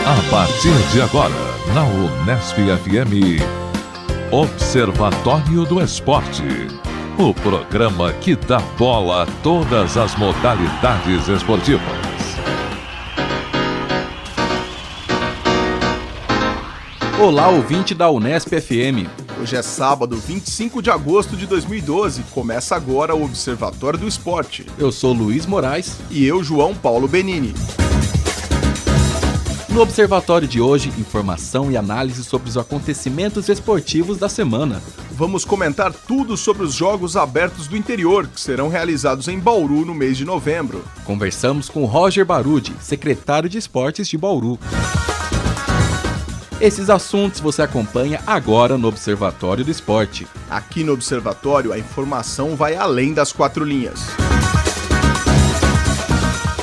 A partir de agora, na Unesp FM, Observatório do Esporte. O programa que dá bola a todas as modalidades esportivas. Olá, ouvinte da Unesp FM. Hoje é sábado, 25 de agosto de 2012. Começa agora o Observatório do Esporte. Eu sou Luiz Moraes. E eu, João Paulo Benini. No Observatório de hoje, informação e análise sobre os acontecimentos esportivos da semana. Vamos comentar tudo sobre os Jogos Abertos do Interior, que serão realizados em Bauru no mês de novembro. Conversamos com Roger Barudi, secretário de Esportes de Bauru. Esses assuntos você acompanha agora no Observatório do Esporte. Aqui no Observatório, a informação vai além das quatro linhas.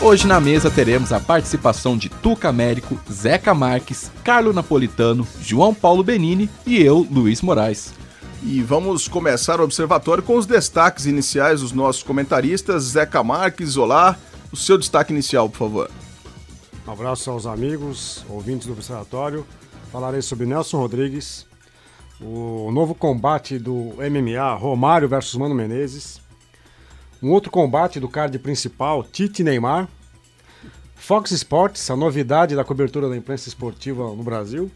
Hoje na mesa teremos a participação de Tuca Américo, Zeca Marques, Carlo Napolitano, João Paulo Benini e eu, Luiz Moraes. E vamos começar o Observatório com os destaques iniciais dos nossos comentaristas. Zeca Marques, olá, o seu destaque inicial, por favor. Um abraço aos amigos, ouvintes do Observatório. Falarei sobre Nelson Rodrigues, o novo combate do MMA, Romário versus Mano Menezes, um outro combate do card principal, Tite e Neymar, Fox Sports, a novidade da cobertura da imprensa esportiva no Brasil,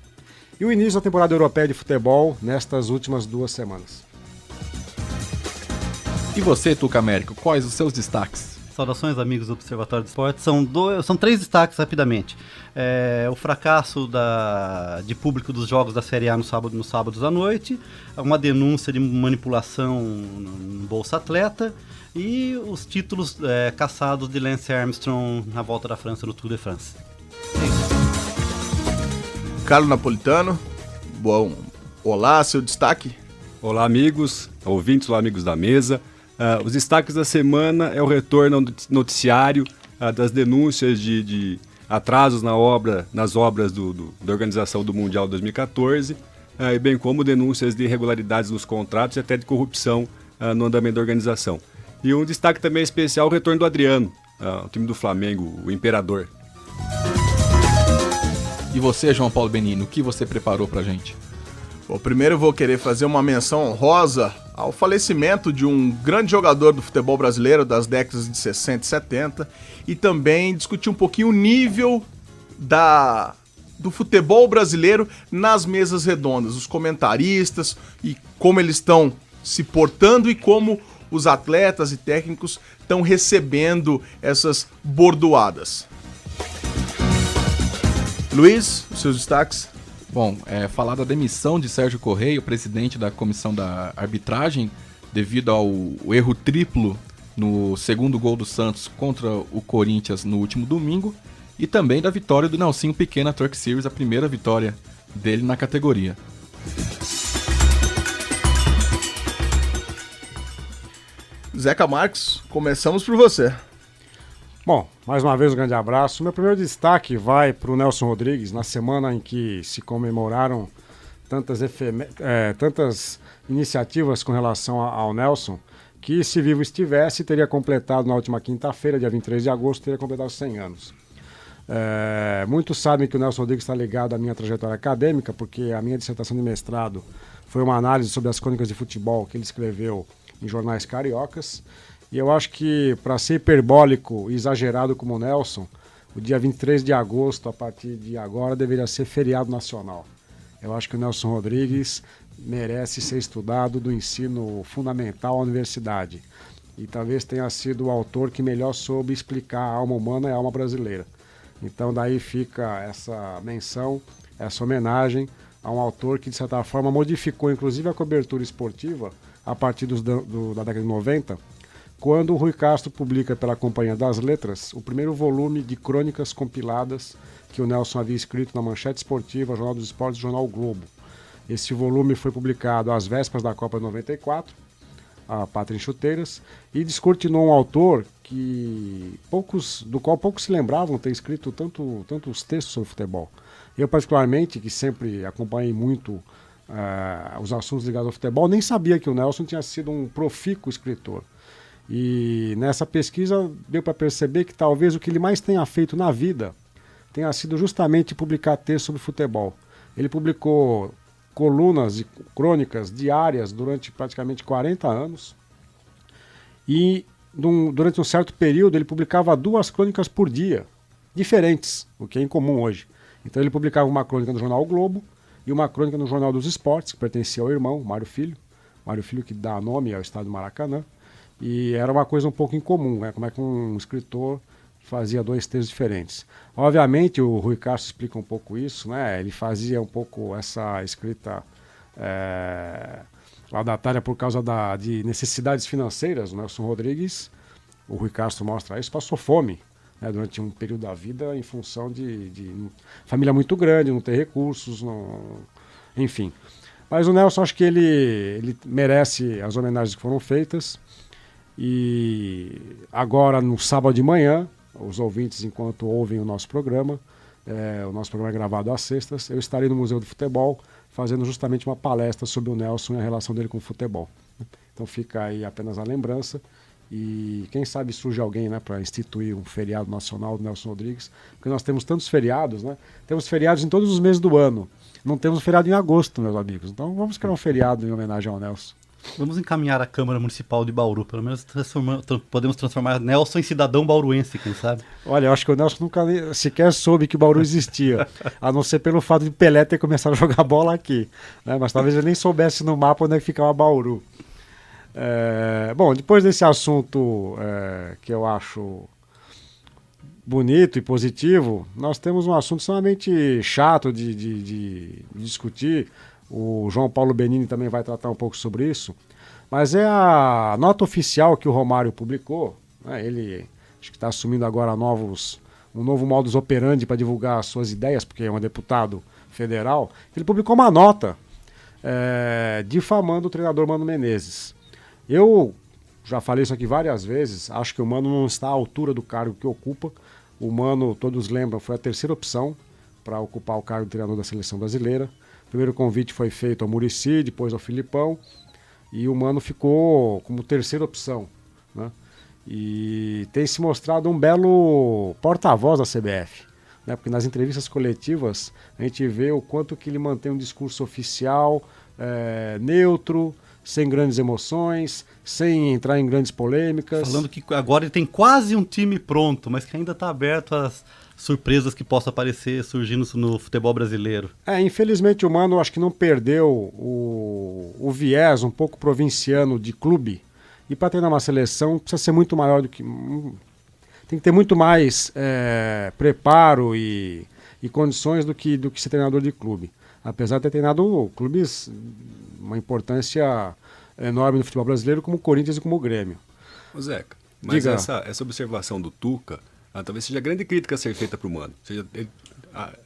e o início da temporada europeia de futebol nestas últimas 2 semanas. E você, Tuca Américo, quais os seus destaques? Saudações, amigos do Observatório do Esporte. São 3 destaques rapidamente. O fracasso de público dos jogos da Série A nos sábados à noite, uma denúncia de manipulação no Bolsa Atleta e os títulos caçados de Lance Armstrong na Volta da França no Tour de France. Carlo Napolitano, bom, olá, seu destaque. Olá, amigos, ouvintes, olá, amigos da mesa. Os destaques da semana é o retorno ao noticiário das denúncias de atrasos nas obras da Organização do Mundial 2014, e bem como denúncias de irregularidades nos contratos e até de corrupção no andamento da organização. E um destaque também especial, o retorno do Adriano, o time do Flamengo, o Imperador. E você, João Paulo Benini, o que você preparou pra gente? Bom, primeiro eu vou querer fazer uma menção honrosa ao falecimento de um grande jogador do futebol brasileiro das décadas de 60 e 70 e também discutir um pouquinho o nível do futebol brasileiro nas mesas redondas, os comentaristas e como eles estão se portando e como os atletas e técnicos estão recebendo essas bordoadas. Luiz, os seus destaques? Bom, falar da demissão de Sérgio Correia, o presidente da comissão da arbitragem, devido ao erro triplo no segundo gol do Santos contra o Corinthians no último domingo, e também da vitória do Nelsinho Piquet na Truck Series, a primeira vitória dele na categoria. Zeca Marques, começamos por você. Bom, mais uma vez um grande abraço. Meu primeiro destaque vai para o Nelson Rodrigues, na semana em que se comemoraram tantas iniciativas com relação ao Nelson, que se vivo estivesse, teria completado na última quinta-feira, dia 23 de agosto, teria completado 100 anos. Muitos sabem que o Nelson Rodrigues está ligado à minha trajetória acadêmica, porque a minha dissertação de mestrado foi uma análise sobre as crônicas de futebol que ele escreveu em jornais cariocas. E eu acho que, para ser hiperbólico e exagerado como o Nelson, o dia 23 de agosto, a partir de agora, deveria ser feriado nacional. Eu acho que o Nelson Rodrigues merece ser estudado do ensino fundamental à universidade. E talvez tenha sido o autor que melhor soube explicar a alma humana e a alma brasileira. Então daí fica essa menção, essa homenagem a um autor que, de certa forma, modificou inclusive a cobertura esportiva a partir da década de 90, quando o Rui Castro publica pela Companhia das Letras o primeiro volume de crônicas compiladas que o Nelson havia escrito na Manchete Esportiva, Jornal dos Esportes e Jornal o Globo. Esse volume foi publicado às vésperas da Copa de 94, a Pátria em Chuteiras, e descortinou um autor do qual poucos se lembravam ter escrito tantos textos sobre futebol. Eu, particularmente, que sempre acompanhei muito os assuntos ligados ao futebol, nem sabia que o Nelson tinha sido um profícuo escritor. E nessa pesquisa deu para perceber que talvez o que ele mais tenha feito na vida tenha sido justamente publicar texto sobre futebol. Ele publicou colunas e crônicas diárias durante praticamente 40 anos e durante um certo período ele publicava 2 crônicas por dia, diferentes, o que é incomum hoje. Então ele publicava uma crônica no jornal O Globo e uma crônica no Jornal dos Esportes, que pertencia ao irmão, Mário Filho que dá nome ao estádio Maracanã, e era uma coisa um pouco incomum, né? Como é que um escritor fazia 2 textos diferentes. Obviamente o Rui Castro explica um pouco isso, né? Ele fazia um pouco essa escrita laudatária por causa de necessidades financeiras. O Nelson Rodrigues, o Rui Castro mostra isso, passou fome, né, durante um período da vida em função de família muito grande, não ter recursos, enfim. Mas o Nelson, acho que ele merece as homenagens que foram feitas. E agora, no sábado de manhã, os ouvintes, enquanto ouvem o nosso programa é gravado às sextas, eu estarei no Museu do Futebol fazendo justamente uma palestra sobre o Nelson e a relação dele com o futebol. Então fica aí apenas a lembrança. E quem sabe surge alguém, né, para instituir um feriado nacional do Nelson Rodrigues, porque nós temos tantos feriados, né? Temos feriados em todos os meses do ano. Não temos feriado em agosto, meus amigos. Então vamos criar um feriado em homenagem ao Nelson. Vamos encaminhar a Câmara Municipal de Bauru. Pelo menos podemos transformar Nelson em cidadão bauruense, quem sabe? Olha, eu acho que o Nelson nunca sequer soube que Bauru existia, a não ser pelo fato de Pelé ter começado a jogar bola aqui, né? Mas talvez ele nem soubesse no mapa onde é que ficava Bauru. Bom, depois desse assunto que eu acho bonito e positivo, nós temos um assunto extremamente chato de discutir. O João Paulo Benini também vai tratar um pouco sobre isso, mas é a nota oficial que o Romário publicou, né? Ele acho que está assumindo agora um novo modus operandi para divulgar as suas ideias, porque é um deputado federal. Ele publicou uma nota difamando o treinador Mano Menezes. Eu já falei isso aqui várias vezes, acho que o Mano não está à altura do cargo que ocupa. O Mano, todos lembram, foi a 3ª opção para ocupar o cargo de treinador da seleção brasileira. O primeiro convite foi feito ao Muricy, depois ao Filipão, e o Mano ficou como 3ª opção, né? E tem se mostrado um belo porta-voz da CBF, né? Porque nas entrevistas coletivas a gente vê o quanto que ele mantém um discurso oficial, neutro, sem grandes emoções, sem entrar em grandes polêmicas. Falando que agora ele tem quase um time pronto, mas que ainda está aberto às surpresas que possam aparecer surgindo no futebol brasileiro. Infelizmente o Mano acho que não perdeu o viés um pouco provinciano de clube, e para treinar uma seleção precisa ser muito maior do que... Tem que ter muito mais preparo e condições do que ser treinador de clube. Apesar de ter treinado clubes uma importância enorme no futebol brasileiro, como o Corinthians e como o Grêmio. Ô Zeca, mas Diga. essa observação do Tuca talvez seja a grande crítica a ser feita para o Mano. Ou seja, ele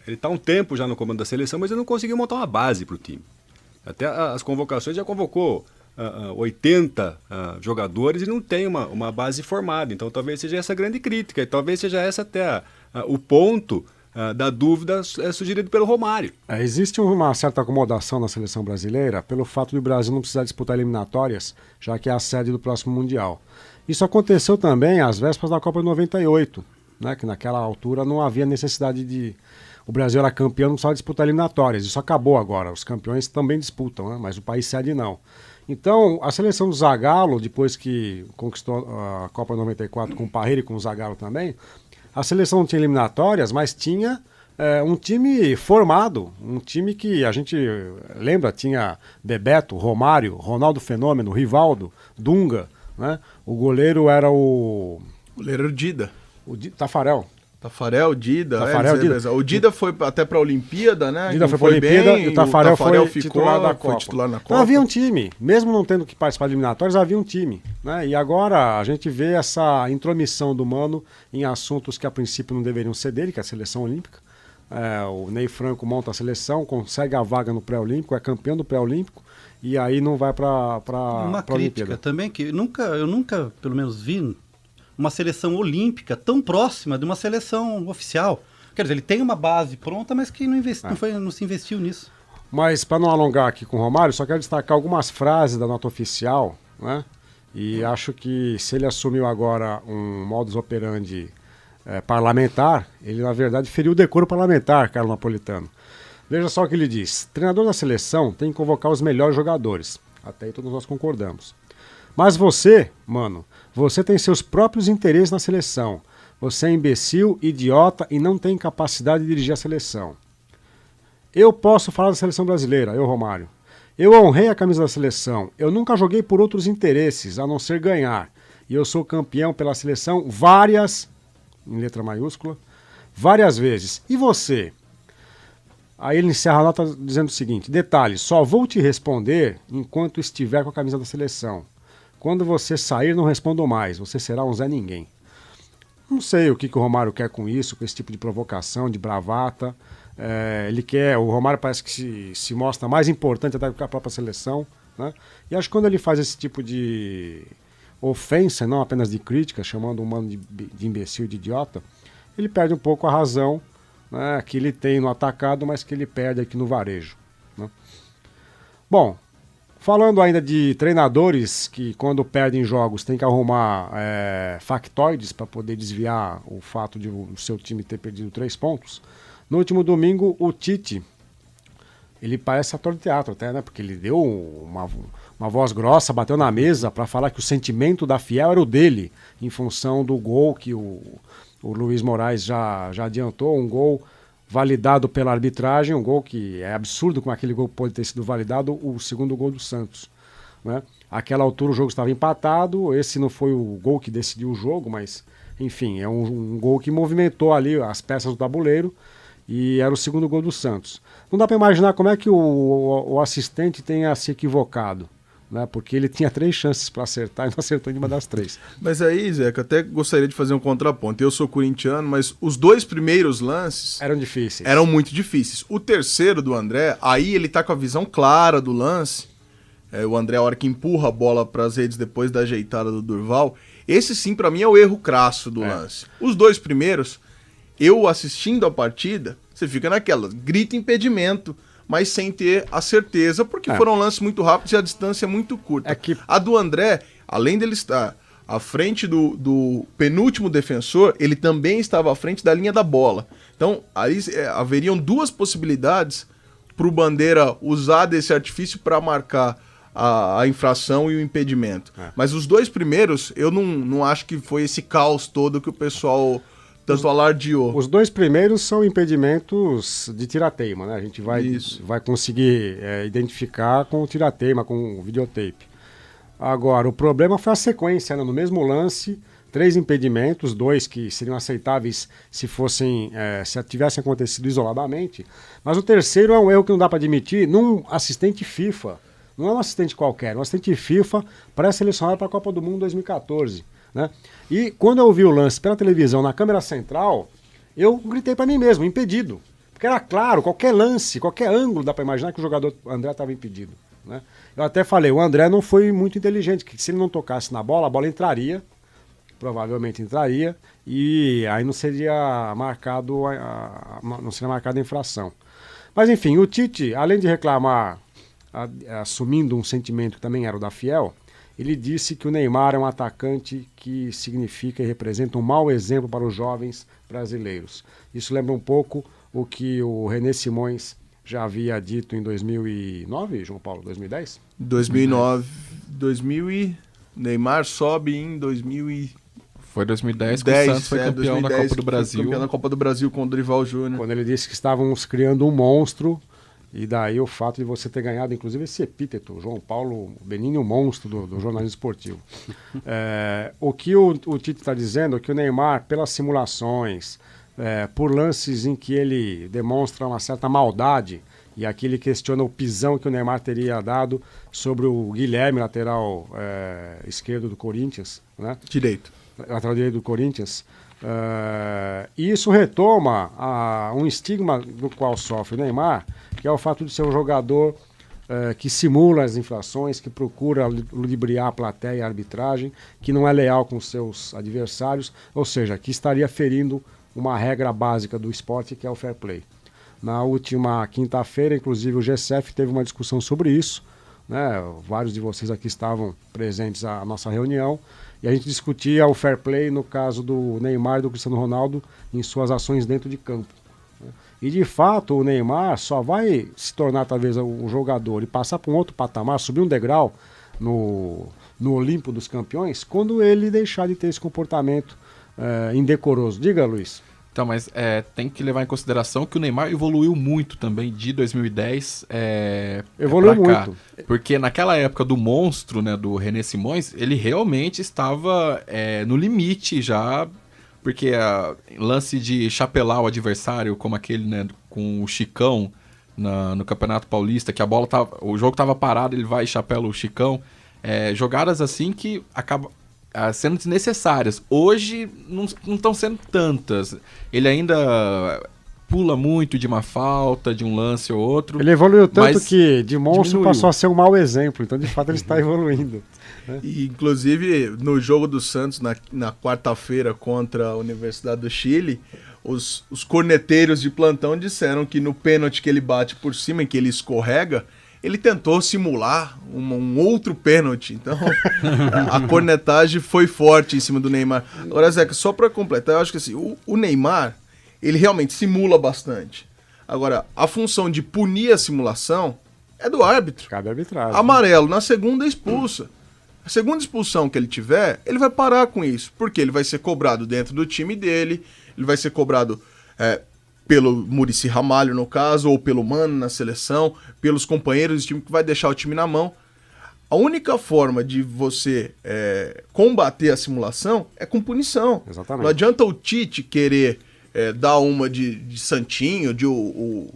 está há um tempo já no comando da seleção, mas ele não conseguiu montar uma base para o time. Até as convocações já convocou 80 jogadores e não tem uma base formada. Então talvez seja essa a grande crítica, e talvez seja essa até o ponto da dúvida sugerido pelo Romário. Existe uma certa acomodação na seleção brasileira pelo fato de o Brasil não precisar disputar eliminatórias, já que é a sede do próximo Mundial. Isso aconteceu também às vésperas da Copa de 98, né, que naquela altura não havia necessidade de... O Brasil era campeão, não precisava disputar eliminatórias. Isso acabou agora. Os campeões também disputam, né, mas o país sede não. Então, a seleção do Zagallo, depois que conquistou a Copa 94 com o Parreira e com o Zagallo também, a seleção não tinha eliminatórias, mas tinha um time formado, um time que a gente lembra, tinha Bebeto, Romário, Ronaldo Fenômeno, Rivaldo, Dunga, né? O goleiro era o... O goleiro era o Dida. Tafarel. Tafarel, Dida. Dida. O Dida foi até para a Olimpíada, né? Dida foi para a Olimpíada bem, e o Tafarel foi ficou, titular da Copa. Foi titular na Copa. Então havia um time, mesmo não tendo que participar de eliminatórios, havia um time, né? E agora a gente vê essa intromissão do Mano em assuntos que a princípio não deveriam ser dele, que é a seleção olímpica. O Ney Franco monta a seleção, consegue a vaga no pré-olímpico, é campeão do pré-olímpico, e aí não vai para Uma crítica Olimpíada. também, que eu nunca, pelo menos, vi uma seleção olímpica tão próxima de uma seleção oficial. Quer dizer, ele tem uma base pronta, mas que não se investiu nisso. Mas, para não alongar aqui com o Romário, só quero destacar algumas frases da nota oficial, né? E acho que se ele assumiu agora um modus operandi parlamentar, ele na verdade feriu o decoro parlamentar, Carlos Napolitano. Veja só o que ele diz: treinador da seleção tem que convocar os melhores jogadores. Até aí todos nós concordamos. Mas você, mano, você tem seus próprios interesses na seleção. Você é imbecil, idiota e não tem capacidade de dirigir a seleção. Eu posso falar da seleção brasileira, eu, Romário. Eu honrei a camisa da seleção. Eu nunca joguei por outros interesses, a não ser ganhar. E eu sou campeão pela seleção várias, em letra maiúscula, várias vezes. E você? Aí ele encerra a nota dizendo o seguinte: detalhe, só vou te responder enquanto estiver com a camisa da seleção. Quando você sair, não respondo mais. Você será um Zé Ninguém. Não sei o que o Romário quer com isso, com esse tipo de provocação, de bravata. O Romário parece que se mostra mais importante até do que a própria seleção, né? E acho que quando ele faz esse tipo de ofensa, não apenas de crítica, chamando o humano de imbecil, de idiota, ele perde um pouco a razão, né, que ele tem no atacado, mas que ele perde aqui no varejo, né? Bom, falando ainda de treinadores que quando perdem jogos tem que arrumar factoides para poder desviar o fato de o seu time ter perdido 3 pontos, no último domingo o Tite, ele parece ator de teatro até, né? Porque ele deu uma voz grossa, bateu na mesa para falar que o sentimento da Fiel era o dele, em função do gol que o Luiz Moraes já adiantou, um gol validado pela arbitragem, um gol que é absurdo como aquele gol pode ter sido validado, o segundo gol do Santos, né? Àquela altura o jogo estava empatado, esse não foi o gol que decidiu o jogo, mas enfim, é um gol que movimentou ali as peças do tabuleiro e era o segundo gol do Santos. Não dá para imaginar como é que o assistente tenha se equivocado, né? Porque ele tinha 3 chances para acertar e não acertou nenhuma das 3. Mas aí, Zeca, até gostaria de fazer um contraponto. Eu sou corintiano, mas os 2 primeiros lances Eram difíceis. eram muito difíceis. O terceiro do André, aí ele tá com a visão clara do lance. O André, a hora que empurra a bola para as redes depois da ajeitada do Durval, esse sim, para mim, é o erro crasso do lance. Os 2 primeiros, eu assistindo a partida, você fica naquela, grita impedimento, mas sem ter a certeza, porque foram lances muito rápidos e a distância é muito curta. A do André, além dele estar à frente do penúltimo defensor, ele também estava à frente da linha da bola. Então, aí haveriam 2 possibilidades para o Bandeira usar desse artifício para marcar a infração e o impedimento. Mas os 2 primeiros, eu não acho que foi esse caos todo que o pessoal tanto alardeou. Os 2 primeiros são impedimentos de tirateima, né? A gente vai conseguir identificar com o tirateima, com o videotape. Agora, o problema foi a sequência, né? No mesmo lance, 3 impedimentos, 2 que seriam aceitáveis se tivessem acontecido isoladamente, mas o terceiro é um erro que não dá para admitir num assistente FIFA. Não é um assistente qualquer, é um assistente FIFA pré-selecionado para a Copa do Mundo 2014. Né? E quando eu vi o lance pela televisão na câmera central, eu gritei para mim mesmo, impedido. Porque era claro, qualquer lance, qualquer ângulo, dá para imaginar que o jogador André estava impedido. Né? Eu até falei, o André não foi muito inteligente, que se ele não tocasse na bola, a bola entraria, provavelmente entraria, e aí não seria marcado a infração. Mas enfim, o Tite, além de reclamar, assumindo um sentimento que também era o da Fiel, ele disse que o Neymar é um atacante que significa e representa um mau exemplo para os jovens brasileiros. Isso lembra um pouco o que o René Simões já havia dito em 2009, João Paulo, 2010? 2009, Neymar sobe em 2000 Foi 2010 que o Santos foi campeão da Copa do Brasil. Campeão da Copa do Brasil com o Dorival Júnior. Quando ele disse que estávamos criando um monstro. E daí o fato de você ter ganhado, inclusive, esse epíteto, João Paulo Benini, o monstro do jornalismo esportivo. O que o Tite está dizendo é que o Neymar, pelas simulações, por lances em que ele demonstra uma certa maldade, e aqui ele questiona o pisão que o Neymar teria dado sobre o Guilherme, lateral esquerdo do Corinthians, né? Lateral direito do Corinthians. E isso retoma um estigma do qual sofre o Neymar, que é o fato de ser um jogador que simula as infrações, que procura ludibriar a plateia e a arbitragem, que não é leal com seus adversários, ou seja, que estaria ferindo uma regra básica do esporte, que é o fair play. Na última quinta-feira, inclusive, o GCF teve uma discussão sobre isso, né? Vários de vocês aqui estavam presentes à nossa reunião, E a gente discutia o fair play no caso do Neymar e do Cristiano Ronaldo em suas ações dentro de campo. E de fato o Neymar só vai se tornar talvez um jogador e passar para um outro patamar, subir um degrau no Olimpo dos Campeões, quando ele deixar de ter esse comportamento indecoroso. Diga, Luiz. Então, mas tem que levar em consideração que o Neymar evoluiu muito também de 2010 Evoluiu pra cá. muito. Porque naquela época do monstro, né, do René Simões, ele realmente estava no limite já, porque lance de chapelar o adversário, como aquele, né, com o Chicão no Campeonato Paulista, que o jogo estava parado, ele vai e chapela o Chicão. Jogadas assim que acabam sendo desnecessárias. Hoje não estão sendo tantas. Ele ainda pula muito de uma falta, de um lance ou outro. Ele evoluiu tanto mas que de monstro diminuiu. passou a ser um mau exemplo. Então, de fato, ele está evoluindo. E, inclusive, no jogo do Santos, na quarta-feira contra a Universidade do Chile, os corneteiros de plantão disseram que no pênalti que ele bate por cima, em que ele escorrega, ele tentou simular um outro pênalti. Então, a cornetagem foi forte em cima do Neymar. Agora, Zeca, só para completar, eu acho que assim, o Neymar, ele realmente simula bastante. Agora, a função de punir a simulação é do árbitro. Cabe arbitragem. Amarelo, na segunda expulsa. A segunda expulsão que ele tiver, ele vai parar com isso. Porque ele vai ser cobrado dentro do time dele, ele vai ser cobrado pelo Muricy Ramalho, no caso, ou pelo Mano na seleção, pelos companheiros de time que vai deixar o time na mão. A única forma de você combater a simulação é com punição. Exatamente. Não adianta o Tite querer dar uma de santinho, de o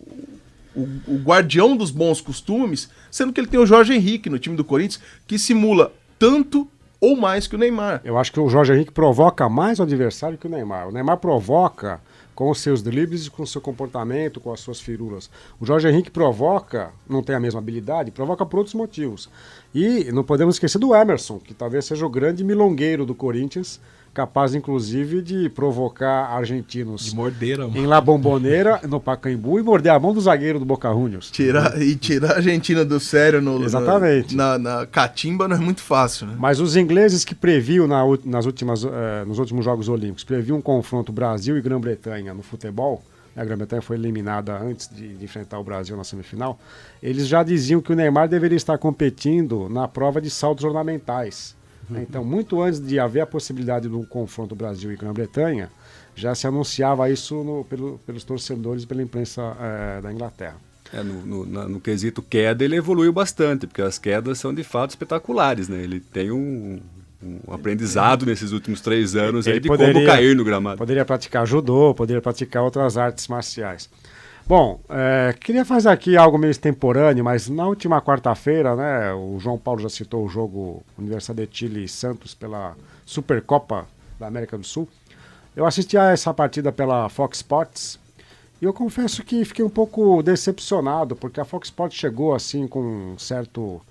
guardião dos bons costumes, sendo que ele tem o Jorge Henrique no time do Corinthians, que simula tanto ou mais que o Neymar. Eu acho que o Jorge Henrique provoca mais o adversário que o Neymar. O Neymar provoca com os seus dribles e com o seu comportamento, com as suas firulas. O Jorge Henrique provoca, não tem a mesma habilidade, provoca por outros motivos. E não podemos esquecer do Emerson, que talvez seja o grande milongueiro do Corinthians, capaz inclusive de provocar argentinos de morder a mão. em La Bombonera, no Pacaembu, e morder a mão do zagueiro do Boca Juniors. Tirar a Argentina do sério Exatamente. na catimba não é muito fácil, né? Mas os ingleses que previam nos últimos Jogos Olímpicos, previam um confronto Brasil e Grã-Bretanha no futebol, a Grã-Bretanha foi eliminada antes de enfrentar o Brasil na semifinal, eles já diziam que o Neymar deveria estar competindo na prova de saltos ornamentais. Então, muito antes de haver a possibilidade do confronto Brasil e Grã-Bretanha, já se anunciava isso pelos torcedores e pela imprensa da Inglaterra. No quesito queda, ele evoluiu bastante, porque as quedas são de fato espetaculares, né? Ele tem um aprendizado nesses últimos 3 anos aí de como cair no gramado. Poderia praticar judô, poderia praticar outras artes marciais. Bom, queria fazer aqui algo meio extemporâneo, mas na última quarta-feira, né, o João Paulo já citou o jogo Universidade de Chile e Santos pela Supercopa da América do Sul. Eu assisti a essa partida pela Fox Sports e eu confesso que fiquei um pouco decepcionado, porque a Fox Sports chegou assim com um certo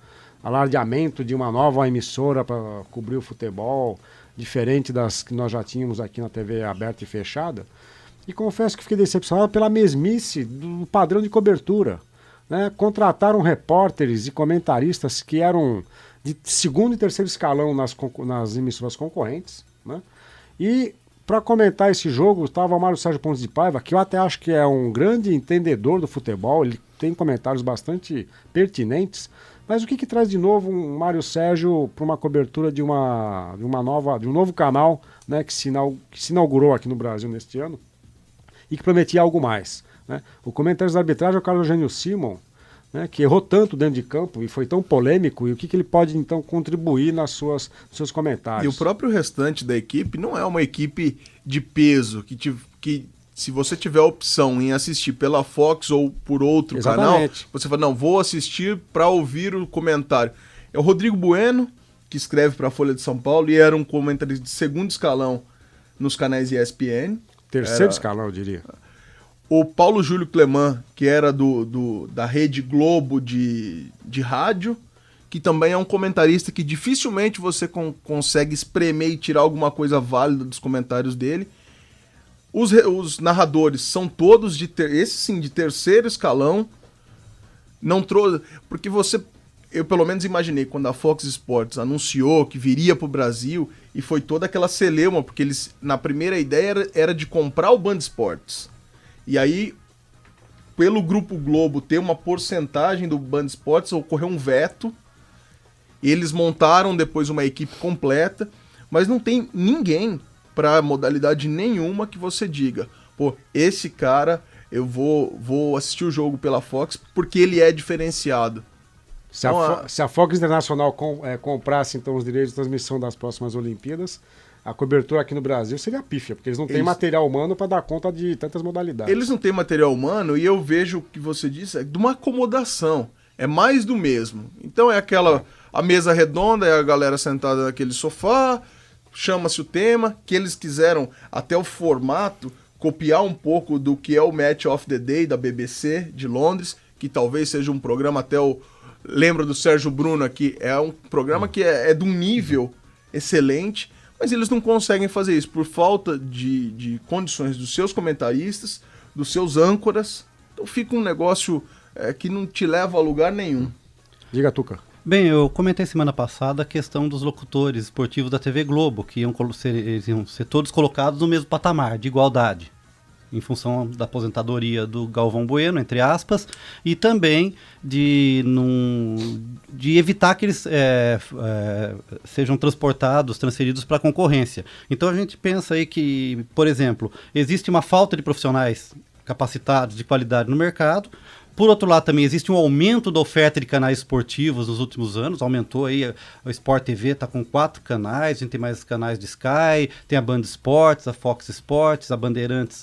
alardeamento de uma nova emissora para cobrir o futebol, diferente das que nós já tínhamos aqui na TV aberta e fechada. E confesso que fiquei decepcionado pela mesmice do padrão de cobertura. Né? Contrataram repórteres e comentaristas que eram de segundo e terceiro escalão nas emissoras concorrentes. Né? E para comentar esse jogo estava o Mário Sérgio Pontes de Paiva, que eu até acho que é um grande entendedor do futebol, ele tem comentários bastante pertinentes. Mas o que traz de novo um Mário Sérgio para uma cobertura de um novo canal, né, que se inaugurou aqui no Brasil neste ano? E que prometia algo mais. Né? O comentário da arbitragem é o Carlos Eugênio Simon, né, que errou tanto dentro de campo e foi tão polêmico, e o que ele pode então contribuir nos seus comentários. E o próprio restante da equipe não é uma equipe de peso, que se você tiver a opção em assistir pela Fox ou por outro canal, você fala, não, vou assistir para ouvir o comentário. É o Rodrigo Bueno, que escreve para a Folha de São Paulo e era um comentarista de segundo escalão nos canais ESPN. Terceiro escalão, eu diria. O Paulo Júlio Cleman, que era da Rede Globo de rádio, que também é um comentarista que dificilmente você consegue espremer e tirar alguma coisa válida dos comentários dele. Os narradores são todos de terceiro escalão. Não trouxe, porque eu pelo menos imaginei quando a Fox Sports anunciou que viria pro Brasil e foi toda aquela celeuma, porque eles, na primeira ideia era de comprar o Band Esportes. E aí, pelo Grupo Globo ter uma porcentagem do Band Esportes, ocorreu um veto. Eles montaram depois uma equipe completa, mas não tem ninguém para modalidade nenhuma que você diga, pô, esse cara eu vou assistir o jogo pela Fox porque ele é diferenciado. Se a Fox Internacional comprasse então os direitos de transmissão das próximas Olimpíadas, a cobertura aqui no Brasil seria pífia, porque eles não têm material humano para dar conta de tantas modalidades. Eles não têm material humano e eu vejo o que você disse é de uma acomodação. É mais do mesmo. Então é a mesa redonda, é a galera sentada naquele sofá, chama-se o tema, que eles quiseram até o formato copiar um pouco do que é o Match of the Day da BBC de Londres, que talvez seja um programa até lembro do Sérgio Bruno aqui, é um programa que é de um nível excelente, mas eles não conseguem fazer isso por falta de condições dos seus comentaristas, dos seus âncoras. Então fica um negócio que não te leva a lugar nenhum. Diga, Tuca. Bem, eu comentei semana passada a questão dos locutores esportivos da TV Globo, que iam ser todos colocados no mesmo patamar de igualdade, em função da aposentadoria do Galvão Bueno, entre aspas, e também de evitar que eles sejam transferidos para a concorrência. Então a gente pensa aí que, por exemplo, existe uma falta de profissionais capacitados de qualidade no mercado. Por outro lado, também existe um aumento da oferta de canais esportivos nos últimos anos. Aumentou aí, a Sport TV está com 4 canais, a gente tem mais canais de Sky, tem a Band Esportes, a Fox Sports, a Bandeirantes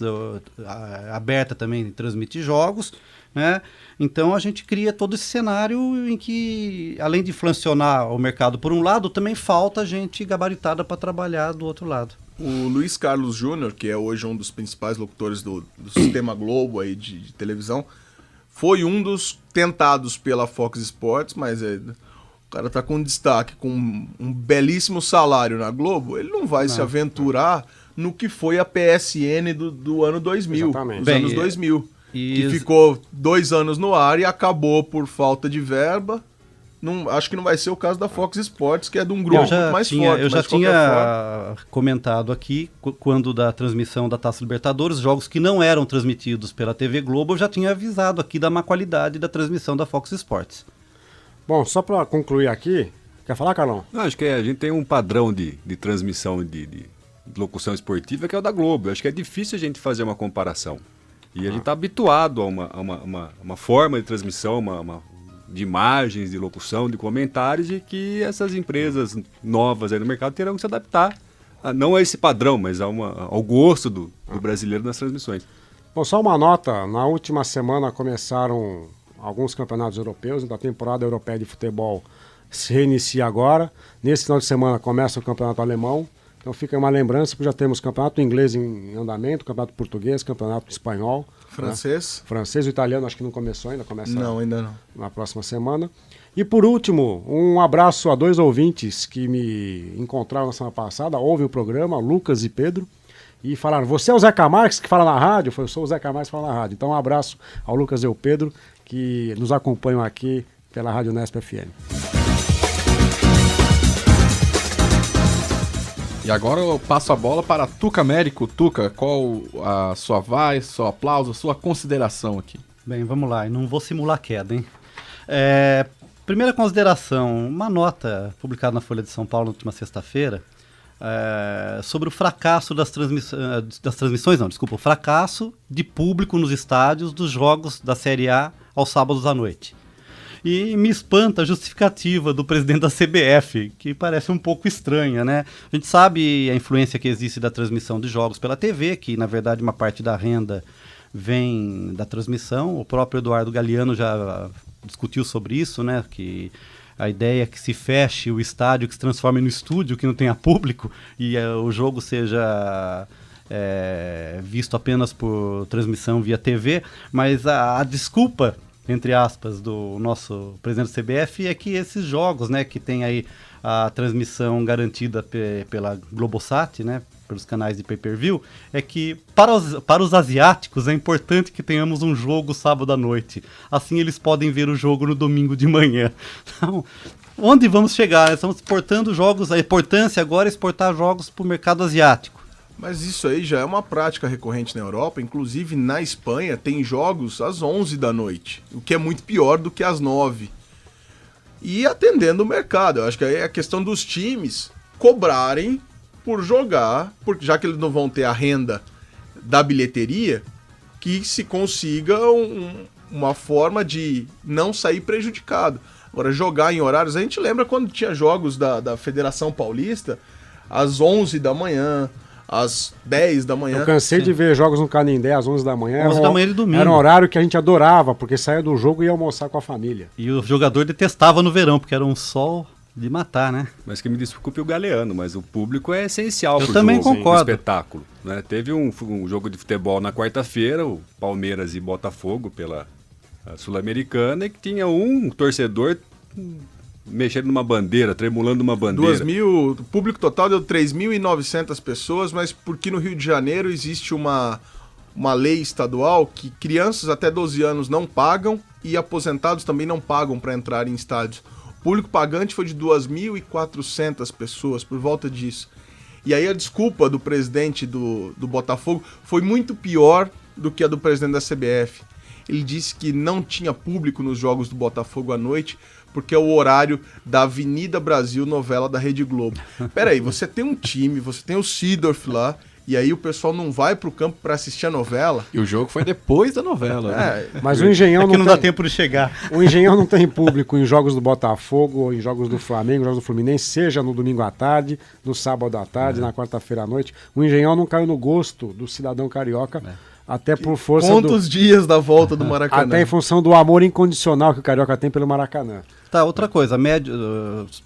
aberta também transmite jogos, né? Então a gente cria todo esse cenário em que, além de inflacionar o mercado por um lado, também falta gente gabaritada para trabalhar do outro lado. O Luiz Carlos Júnior, que é hoje um dos principais locutores do Sistema Globo aí de televisão, foi um dos tentados pela Fox Sports, mas o cara tá com destaque, com um belíssimo salário na Globo, ele não vai se aventurar no que foi a PSN do ano 2000, Exatamente. Dos anos 2000, que ficou 2 anos no ar e acabou por falta de verba. Acho que não vai ser o caso da Fox Sports, que é de um grupo mais forte. Eu já tinha comentado aqui, quando da transmissão da Taça Libertadores, jogos que não eram transmitidos pela TV Globo, eu já tinha avisado aqui da má qualidade da transmissão da Fox Sports. Bom, só para concluir aqui, quer falar, Carlão? Não, acho que a gente tem um padrão de transmissão de locução esportiva que é o da Globo. Eu acho que é difícil a gente fazer uma comparação. E a gente está habituado a uma forma de transmissão, de imagens, de locução, de comentários, e que essas empresas novas aí no mercado terão que se adaptar, não a esse padrão, mas ao gosto do brasileiro nas transmissões. Bom, só uma nota, na última semana começaram alguns campeonatos europeus, então a temporada europeia de futebol se reinicia agora. Nesse final de semana começa o campeonato alemão, então fica uma lembrança, porque já temos campeonato inglês em andamento, campeonato português, campeonato espanhol. Francês? Né? Francês, o italiano acho que não começou ainda, começa ainda não. Na próxima semana. E por último, um abraço a 2 ouvintes que me encontraram na semana passada, ouvem o programa, Lucas e Pedro, e falaram, você é o Zeca Marques que fala na rádio? Eu sou o Zeca Marques que fala na rádio. Então um abraço ao Lucas e ao Pedro, que nos acompanham aqui pela Rádio Nesp FM. E agora eu passo a bola para Tuca Américo. Tuca, qual a sua voz, seu aplauso, a sua consideração aqui? Bem, vamos lá, e não vou simular queda, hein? Primeira consideração, uma nota publicada na Folha de São Paulo na última sexta-feira sobre o fracasso o fracasso de público nos estádios dos jogos da Série A aos sábados à noite. E me espanta a justificativa do presidente da CBF, que parece um pouco estranha, né? A gente sabe a influência que existe da transmissão de jogos pela TV, que na verdade uma parte da renda vem da transmissão. O próprio Eduardo Galeano já discutiu sobre isso, né? Que a ideia é que se feche o estádio, que se transforme no estúdio, que não tenha público, e o jogo seja visto apenas por transmissão via TV. Mas a desculpa, entre aspas, do nosso presidente do CBF é que esses jogos, né, que tem aí a transmissão garantida pela Globosat, né, pelos canais de pay-per-view, é que para os asiáticos é importante que tenhamos um jogo sábado à noite. Assim eles podem ver o jogo no domingo de manhã. Então, onde vamos chegar? Estamos exportando jogos, a importância agora é exportar jogos para o mercado asiático. Mas isso aí já é uma prática recorrente na Europa, inclusive na Espanha tem jogos às 11 da noite, o que é muito pior do que às 9. E atendendo o mercado, eu acho que aí é a questão dos times cobrarem por jogar, porque já que eles não vão ter a renda da bilheteria, que se consiga uma forma de não sair prejudicado. Agora, jogar em horários, a gente lembra quando tinha jogos da Federação Paulista às 11 da manhã, às 10 da manhã. Eu cansei de ver jogos no Canindé às 11 da manhã. 11 da manhã de domingo. Era um horário que a gente adorava, porque saía do jogo e ia almoçar com a família. E o jogador detestava no verão, porque era um sol de matar, né? Mas que me desculpe o Galeano, mas o público é essencial Eu pro também jogo, concordo. pro espetáculo. Né? Teve um jogo de futebol na quarta-feira, o Palmeiras e Botafogo pela Sul-Americana, e que tinha um torcedor mexendo numa bandeira, tremulando uma bandeira. O público total deu 3.900 pessoas, mas porque no Rio de Janeiro existe uma lei estadual que crianças até 12 anos não pagam e aposentados também não pagam para entrar em estádios. O público pagante foi de 2.400 pessoas, por volta disso. E aí a desculpa do presidente do Botafogo foi muito pior do que a do presidente da CBF. Ele disse que não tinha público nos jogos do Botafogo à noite, porque é o horário da Avenida Brasil, novela da Rede Globo. Peraí, você tem um time, você tem o Seedorf lá, e aí o pessoal não vai pro campo para assistir a novela. E o jogo foi depois da novela. Né? Mas o Engenhão não dá tempo de chegar. O Engenhão não tem público em jogos do Botafogo, ou em jogos do Flamengo, jogos do Fluminense, seja no domingo à tarde, no sábado à tarde, na quarta-feira à noite. O Engenhão não caiu no gosto do cidadão carioca, até por força Quantos dias da volta do Maracanã? Até em função do amor incondicional que o carioca tem pelo Maracanã. Tá, outra coisa,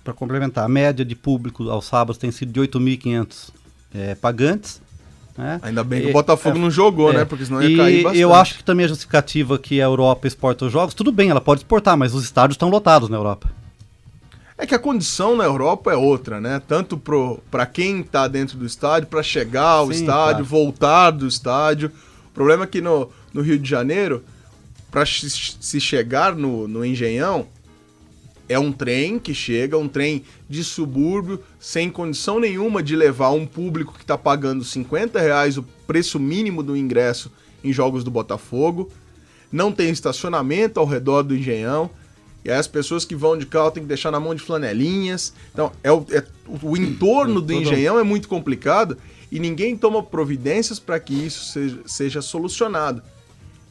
para complementar, a média de público aos sábados tem sido de 8.500 pagantes. Né? Ainda bem que o Botafogo não jogou, né? Porque senão ia cair bastante. Eu acho que também a justificativa que a Europa exporta os jogos, tudo bem, ela pode exportar, mas os estádios estão lotados na Europa. É que a condição na Europa é outra, né? Tanto para quem tá dentro do estádio, para chegar ao estádio, voltar do estádio. O problema é que no Rio de Janeiro, para se chegar no Engenhão, é um trem que chega, um trem de subúrbio, sem condição nenhuma de levar um público que está pagando R$50 o preço mínimo do ingresso em jogos do Botafogo. Não tem estacionamento ao redor do Engenhão. E aí as pessoas que vão de carro tem que deixar na mão de flanelinhas. Então, o entorno do Engenhão é muito complicado e ninguém toma providências para que isso seja solucionado.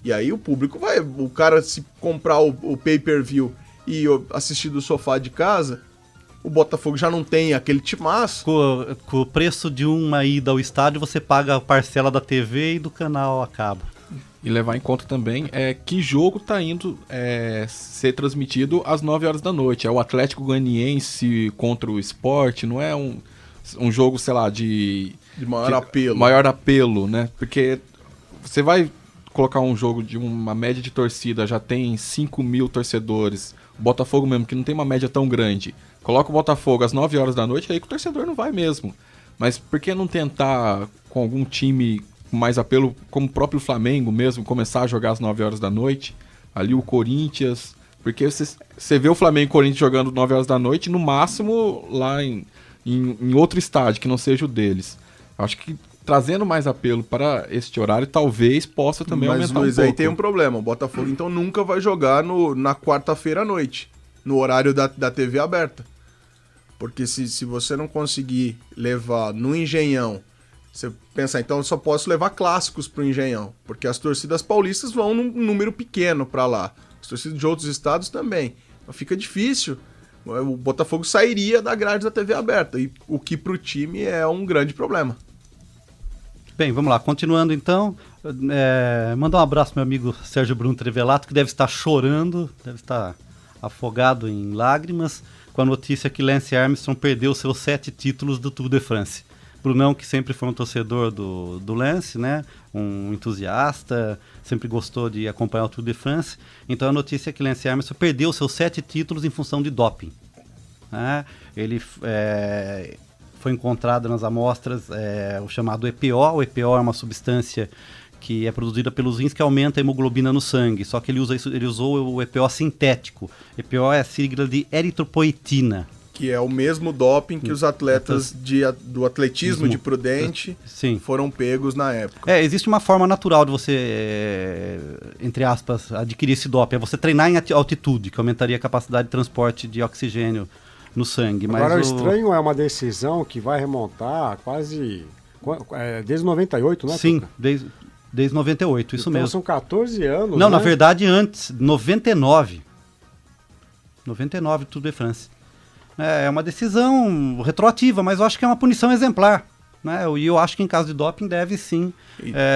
E aí o público o cara se comprar o pay-per-view e assistir do sofá de casa, o Botafogo já não tem aquele timaço. Com o preço de uma ida ao estádio, você paga a parcela da TV e do canal a cabo. E levar em conta também que jogo está indo ser transmitido às 9 horas da noite. É o Atlético Goianiense contra o Sport, não é um jogo, sei lá, de maior apelo. Maior apelo, né? Porque você vai colocar um jogo de uma média de torcida, já tem 5.000 torcedores. O Botafogo mesmo, que não tem uma média tão grande. Coloca o Botafogo às 9 horas da noite, aí que o torcedor não vai mesmo. Mas por que não tentar com algum time com mais apelo, como o próprio Flamengo mesmo, começar a jogar às 9 horas da noite? Ali o Corinthians. Porque você vê o Flamengo e o Corinthians jogando 9 horas da noite, no máximo lá em outro estádio, que não seja o deles. Acho que trazendo mais apelo para este horário, talvez possa também aumentar Luiz, um pouco. Aí tem um problema. O Botafogo, então, nunca vai jogar na quarta-feira à noite, no horário da TV aberta. Porque se você não conseguir levar no Engenhão, você pensa, então eu só posso levar clássicos pro Engenhão, porque as torcidas paulistas vão num número pequeno para lá. As torcidas de outros estados também. Então fica difícil. O Botafogo sairia da grade da TV aberta, e o que pro time é um grande problema. Bem, vamos lá, continuando então, mandar um abraço ao meu amigo Sérgio Bruno Trevelato, que deve estar chorando, deve estar afogado em lágrimas, com a notícia que Lance Armstrong perdeu seus 7 títulos do Tour de France. Brunão, que sempre foi um torcedor do Lance, né? Um entusiasta, sempre gostou de acompanhar o Tour de France, então a notícia é que Lance Armstrong perdeu seus 7 títulos em função de doping. né? Ele foi encontrado nas amostras o chamado EPO. O EPO é uma substância que é produzida pelos rins que aumenta a hemoglobina no sangue, só que ele usou o EPO sintético. EPO é a sigla de eritropoetina. Que é o mesmo doping que os atletas do atletismo de Prudente foram pegos na época. Existe uma forma natural de você, entre aspas, adquirir esse doping. É você treinar em altitude, que aumentaria a capacidade de transporte de oxigênio no sangue. Agora, o estranho é uma decisão que vai remontar quase desde 98, né? Sim, Tuca? desde 98, isso então, mesmo. São 14 anos, Não, né? na verdade, antes, 99. 99, Tour de France. É uma decisão retroativa, mas eu acho que é uma punição exemplar, né? E eu acho que em caso de doping deve sim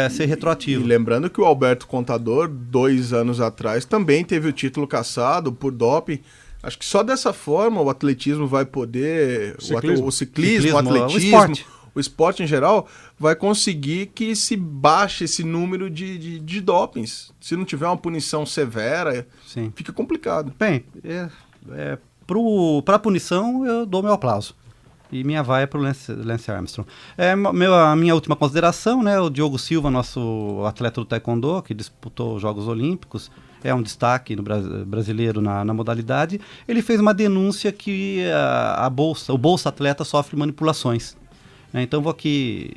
ser retroativo. E lembrando que o Alberto Contador, 2 anos atrás, também teve o título cassado por doping. Acho que só dessa forma o atletismo vai poder... O ciclismo, o atletismo, o esporte em geral, vai conseguir que se baixe esse número de dopings. Se não tiver uma punição severa, fica complicado. Bem, para a punição, eu dou meu aplauso. E minha vai é para o Lance Armstrong. A minha última consideração, né? O Diogo Silva, nosso atleta do Taekwondo, que disputou os Jogos Olímpicos, é um destaque no brasileiro na modalidade. Ele fez uma denúncia que o Bolsa Atleta sofre manipulações. Então vou aqui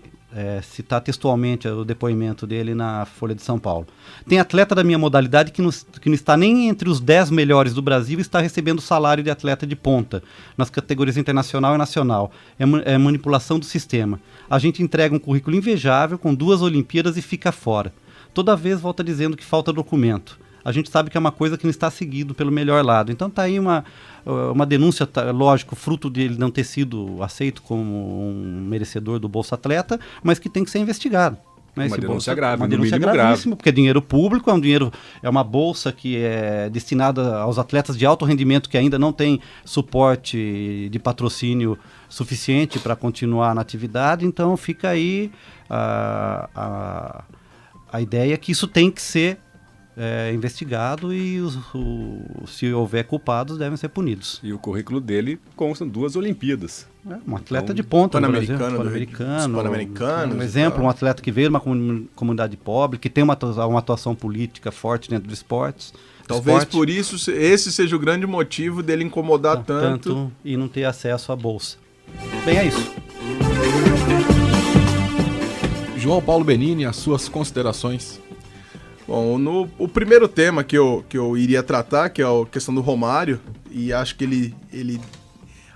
citar textualmente o depoimento dele na Folha de São Paulo. Tem atleta da minha modalidade que não está nem entre os 10 melhores do Brasil e está recebendo salário de atleta de ponta, nas categorias internacional e nacional. É manipulação do sistema. A gente entrega um currículo invejável com 2 Olimpíadas e fica fora. Toda vez volta dizendo que falta documento. A gente sabe que é uma coisa que não está seguido pelo melhor lado. Então está aí uma denúncia, lógico, fruto dele não ter sido aceito como um merecedor do Bolsa Atleta, mas que tem que ser investigado. Né? Uma denúncia grave, uma denúncia gravíssima, porque é dinheiro público, é uma bolsa que é destinada aos atletas de alto rendimento que ainda não tem suporte de patrocínio suficiente para continuar na atividade. Então fica aí a ideia que isso tem que ser investigado e se houver culpados devem ser punidos. E o currículo dele consta 2 Olimpíadas. Um atleta de ponta no Brasil. Pan-Americano. Um exemplo, um atleta que veio de uma comunidade pobre, que tem uma atuação política forte dentro do esportes. Talvez por isso esse seja o grande motivo dele incomodar tanto e não ter acesso à bolsa. Bem, é isso. João Paulo Benini, as suas considerações. Bom, o primeiro tema que eu iria tratar, que é a questão do Romário, e acho que ele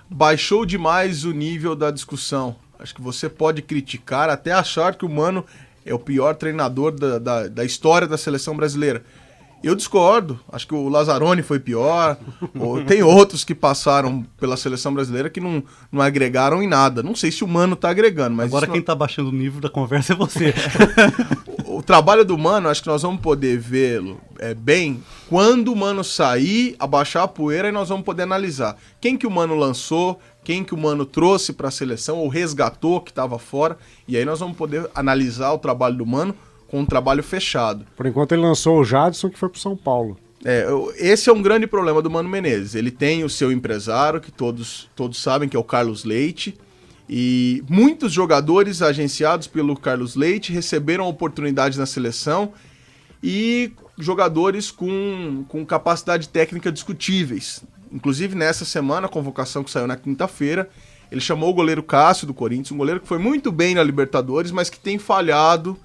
baixou demais o nível da discussão. Acho que você pode criticar, até achar que o Mano é o pior treinador da história da seleção brasileira. Eu discordo, acho que o Lazzaroni foi pior, tem outros que passaram pela seleção brasileira que não agregaram em nada. Não sei se o Mano tá agregando, mas... Agora quem tá baixando o nível da conversa é você. O trabalho do Mano, acho que nós vamos poder vê-lo bem quando o Mano sair, abaixar a poeira, e nós vamos poder analisar quem que o Mano lançou, quem que o Mano trouxe para a seleção ou resgatou que estava fora, e aí nós vamos poder analisar o trabalho do Mano com um trabalho fechado. Por enquanto ele lançou o Jadson, que foi pro São Paulo. Esse é um grande problema do Mano Menezes. Ele tem o seu empresário, que todos sabem que é o Carlos Leite, e muitos jogadores agenciados pelo Carlos Leite receberam oportunidade na seleção, e jogadores com capacidade técnica discutíveis. Inclusive nessa semana, a convocação que saiu na quinta-feira, ele chamou o goleiro Cássio do Corinthians, um goleiro que foi muito bem na Libertadores, mas que tem falhado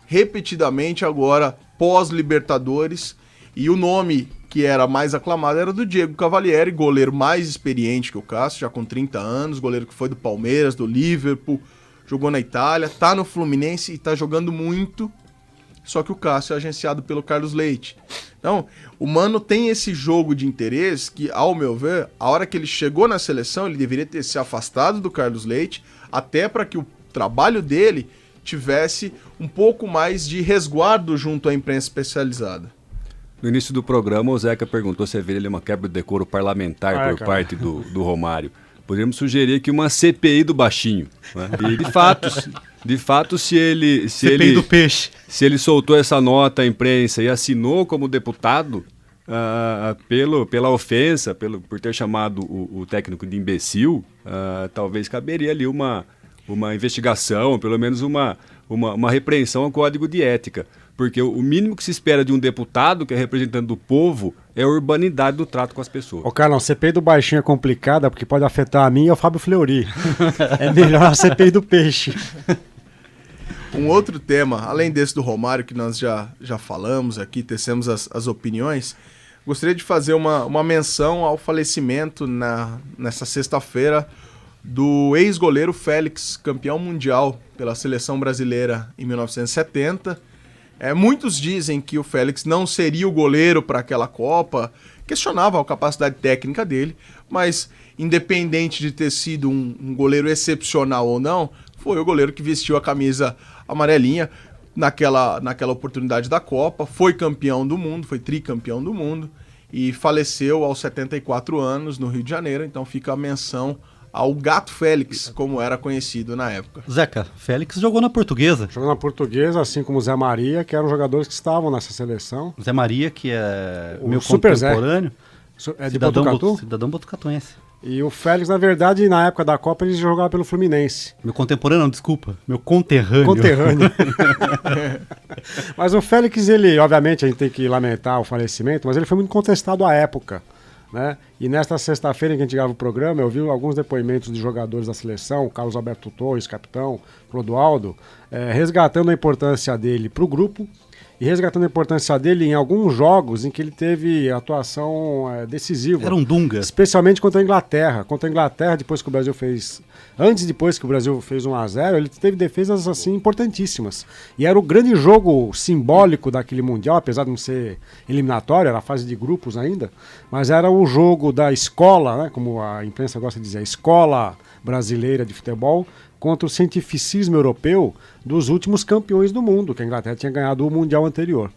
repetidamente agora pós-Libertadores, e o nome que era mais aclamado era do Diego Cavalieri, goleiro mais experiente que o Cássio, já com 30 anos, goleiro que foi do Palmeiras, do Liverpool, jogou na Itália, tá no Fluminense e tá jogando muito, só que o Cássio é agenciado pelo Carlos Leite. Então, o Mano tem esse jogo de interesse que, ao meu ver, a hora que ele chegou na seleção, ele deveria ter se afastado do Carlos Leite, até para que o trabalho dele tivesse um pouco mais de resguardo junto à imprensa especializada. No início do programa, o Zeca perguntou se haveria uma quebra de decoro parlamentar por parte do Romário. Poderíamos sugerir aqui uma CPI do baixinho. Né? E de fato, se ele do peixe. Se ele soltou essa nota à imprensa e assinou como deputado, pela ofensa, por ter chamado o técnico de imbecil, talvez caberia ali uma investigação, pelo menos uma repreensão ao código de ética. Porque o mínimo que se espera de um deputado que é representante do povo é a urbanidade do trato com as pessoas. Ô, Carlão, a CPI do baixinho é complicada porque pode afetar a mim e o Fábio Fleury. É melhor a CPI do peixe. Um outro tema, além desse do Romário, que nós já falamos aqui, tecemos as opiniões, gostaria de fazer uma menção ao falecimento nessa sexta-feira do ex-goleiro Félix, campeão mundial pela seleção brasileira em 1970. Muitos dizem que o Félix não seria o goleiro para aquela Copa, questionavam a capacidade técnica dele, mas independente de ter sido um goleiro excepcional ou não, foi o goleiro que vestiu a camisa amarelinha naquela oportunidade da Copa, foi campeão do mundo, foi tricampeão do mundo e faleceu aos 74 anos no Rio de Janeiro, então fica a menção ao Gato Félix, como era conhecido na época. Zeca, Félix jogou na Portuguesa. Jogou na Portuguesa, assim como o Zé Maria, que eram jogadores que estavam nessa seleção. Zé Maria, que é O meu Super contemporâneo. É de Botucatu? Cidadão botucatuense. E o Félix, na verdade, na época da Copa, ele jogava pelo Fluminense. Meu contemporâneo, não, desculpa. Meu conterrâneo. Conterrâneo. Mas o Félix, ele, obviamente, a gente tem que lamentar o falecimento, mas ele foi muito contestado à época, né? E nesta sexta-feira em que a gente grava o programa, eu vi alguns depoimentos de jogadores da seleção, Carlos Alberto Torres, capitão, Clodoaldo, resgatando a importância dele para o grupo e resgatando a importância dele em alguns jogos em que ele teve atuação decisiva. Era um Dunga. Especialmente contra a Inglaterra. Contra a Inglaterra, depois que o Brasil fez 1-0, ele teve defesas assim importantíssimas. E era o grande jogo simbólico daquele Mundial, apesar de não ser eliminatório, era a fase de grupos ainda, mas era o jogo da escola, né, como a imprensa gosta de dizer, a escola brasileira de futebol, contra o cientificismo europeu dos últimos campeões do mundo, que a Inglaterra tinha ganhado o Mundial anterior.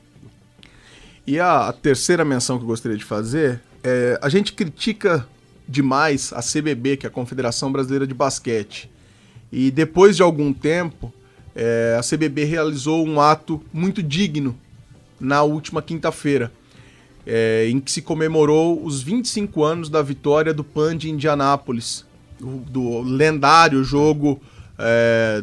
E a terceira menção que eu gostaria de fazer é: a gente critica demais a CBB, que é a Confederação Brasileira de Basquete. E depois de algum tempo, a CBB realizou um ato muito digno na última quinta-feira, em que se comemorou os 25 anos da vitória do PAN de Indianápolis, do lendário jogo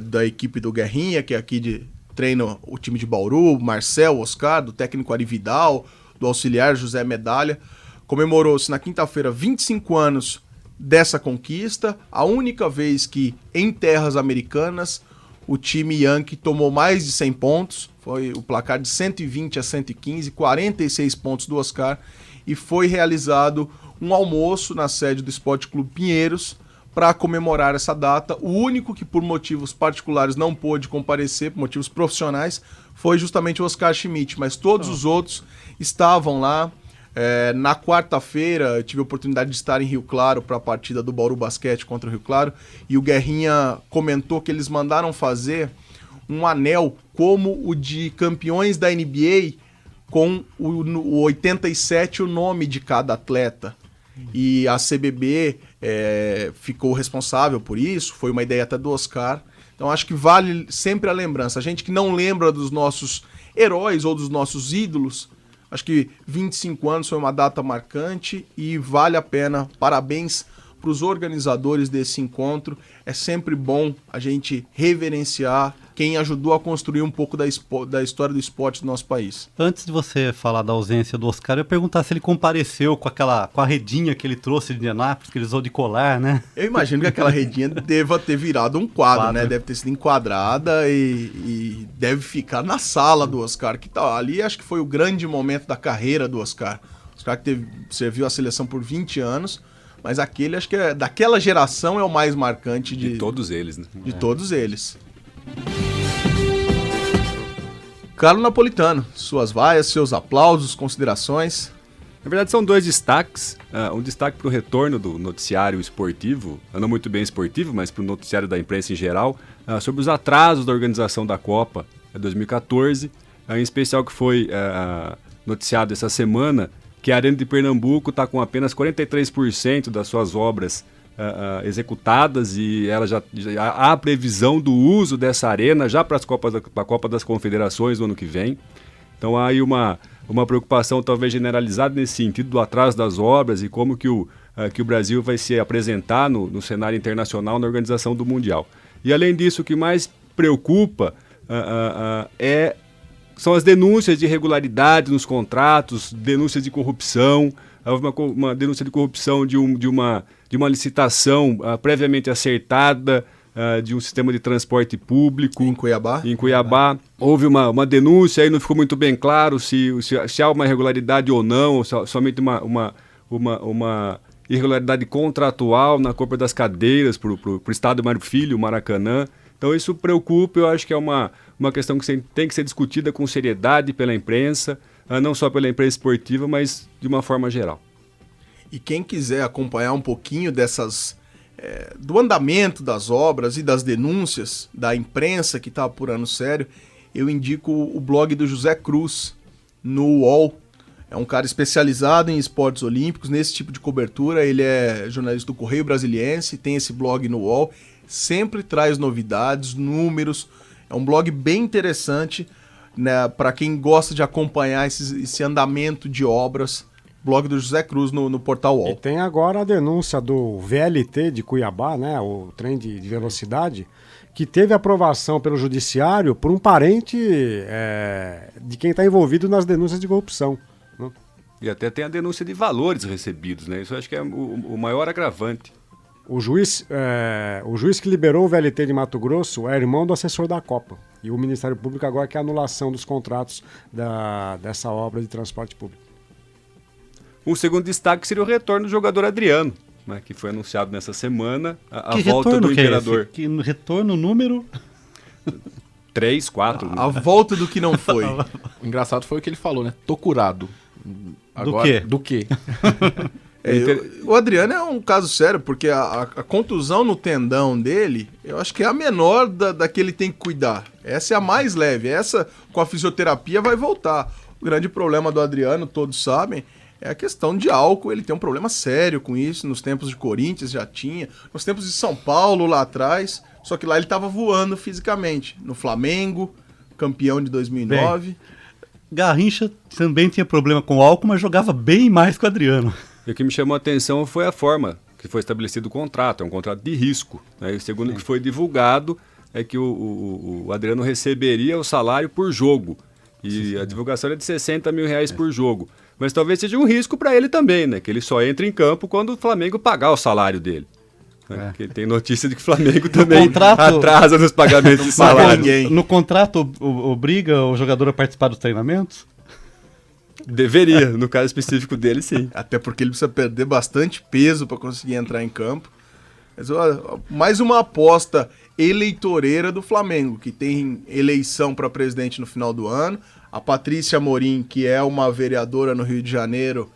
da equipe do Guerrinha, que é aqui treina o time de Bauru, Marcel, Oscar, do técnico Ari Vidal, do auxiliar José Medalha. Comemorou-se na quinta-feira 25 anos dessa conquista, a única vez que em terras americanas o time Yankee tomou mais de 100 pontos, foi o placar de 120-115, 46 pontos do Oscar, e foi realizado um almoço na sede do Esporte Clube Pinheiros para comemorar essa data. O único que por motivos particulares não pôde comparecer, por motivos profissionais, foi justamente o Oscar Schmidt, mas todos os outros estavam lá. Na quarta-feira eu tive a oportunidade de estar em Rio Claro para a partida do Bauru Basquete contra o Rio Claro, e o Guerrinha comentou que eles mandaram fazer um anel como o de campeões da NBA, com o 87 o nome de cada atleta. E a CBB ficou responsável por isso, foi uma ideia até do Oscar. Então acho que vale sempre a lembrança. A gente que não lembra dos nossos heróis ou dos nossos ídolos, acho que 25 anos foi uma data marcante e vale a pena. Parabéns para os organizadores desse encontro. É sempre bom a gente reverenciar quem ajudou a construir um pouco da história do esporte do nosso país. Antes de você falar da ausência do Oscar, eu ia perguntar se ele compareceu com a redinha que ele trouxe de Indianápolis, que ele usou de colar, né? Eu imagino que aquela redinha deva ter virado um quadro, né? Deve ter sido enquadrada e deve ficar na sala do Oscar, que tá ali. Acho que foi o grande momento da carreira do Oscar. O Oscar que serviu a seleção por 20 anos, mas aquele, acho que daquela geração, é o mais marcante de todos eles, né? De todos eles. Carlo Napolitano, suas vaias, seus aplausos, considerações. Na verdade são dois destaques. Um destaque para o retorno do noticiário esportivo, não muito bem esportivo, mas para o noticiário da imprensa em geral, sobre os atrasos da organização da Copa 2014, em especial que foi noticiado essa semana, que a Arena de Pernambuco está com apenas 43% das suas obras executadas, e ela já há a previsão do uso dessa arena já para a Copa das Confederações do ano que vem. Então há aí uma uma preocupação talvez generalizada nesse sentido do atraso das obras e como que o Brasil vai se apresentar no cenário internacional na organização do Mundial. E além disso, o que mais preocupa são as denúncias de irregularidades nos contratos, denúncias de corrupção. Houve uma denúncia de corrupção de uma licitação previamente acertada de um sistema de transporte público. Em Cuiabá? Em Cuiabá. Houve uma denúncia, aí não ficou muito bem claro se há uma irregularidade ou não, ou somente uma irregularidade contratual na compra das cadeiras para o Estado Mário Filho, Maracanã. Então isso preocupa, eu acho que é uma questão que tem que ser discutida com seriedade pela imprensa, não só pela imprensa esportiva, mas de uma forma geral. E quem quiser acompanhar um pouquinho do andamento das obras e das denúncias da imprensa que está apurando sério, eu indico o blog do José Cruz no UOL. É um cara especializado em esportes olímpicos, nesse tipo de cobertura. Ele é jornalista do Correio Brasiliense, tem esse blog no UOL, sempre traz novidades, números. É um blog bem interessante, né, para quem gosta de acompanhar esse andamento de obras. Blog do José Cruz no portal UOL. E tem agora a denúncia do VLT de Cuiabá, né, o trem de velocidade, que teve aprovação pelo judiciário por um parente de quem está envolvido nas denúncias de corrupção. Né? E até tem a denúncia de valores recebidos, né? Isso eu acho que é o maior agravante. O juiz que liberou o VLT de Mato Grosso é irmão do assessor da Copa. E o Ministério Público agora quer a anulação dos contratos dessa obra de transporte público. Um segundo destaque seria o retorno do jogador Adriano, né, que foi anunciado nessa semana, a volta do Imperador. Que retorno número? 3, 4. A volta do que não foi. O engraçado foi o que ele falou, né? Tô curado. Agora, Do quê? O Adriano é um caso sério, porque a contusão no tendão dele, eu acho que é a menor da que ele tem que cuidar. Essa é a mais leve. Essa, com a fisioterapia, vai voltar. O grande problema do Adriano, todos sabem, é a questão de álcool. Ele tem um problema sério com isso. Nos tempos de Corinthians já tinha. Nos tempos de São Paulo, lá atrás. Só que lá ele estava voando fisicamente. No Flamengo, campeão de 2009. Bem, Garrincha também tinha problema com álcool, mas jogava bem mais que o Adriano. E o que me chamou a atenção foi a forma que foi estabelecido o contrato. É um contrato de risco. Né? E segundo o que foi divulgado, é que o Adriano receberia o salário por jogo. E a divulgação era de R$60 mil por jogo. Mas talvez seja um risco para ele também, né? Que ele só entre em campo quando o Flamengo pagar o salário dele. Né? Porque tem notícia de que o Flamengo também atrasa nos pagamentos de salário. No contrato obriga o jogador a participar dos treinamentos? Deveria, no caso específico dele, sim. Até porque ele precisa perder bastante peso para conseguir entrar em campo. Mas, mais uma aposta eleitoreira do Flamengo, que tem eleição para presidente no final do ano. A Patrícia Amorim, que é uma vereadora no Rio de Janeiro,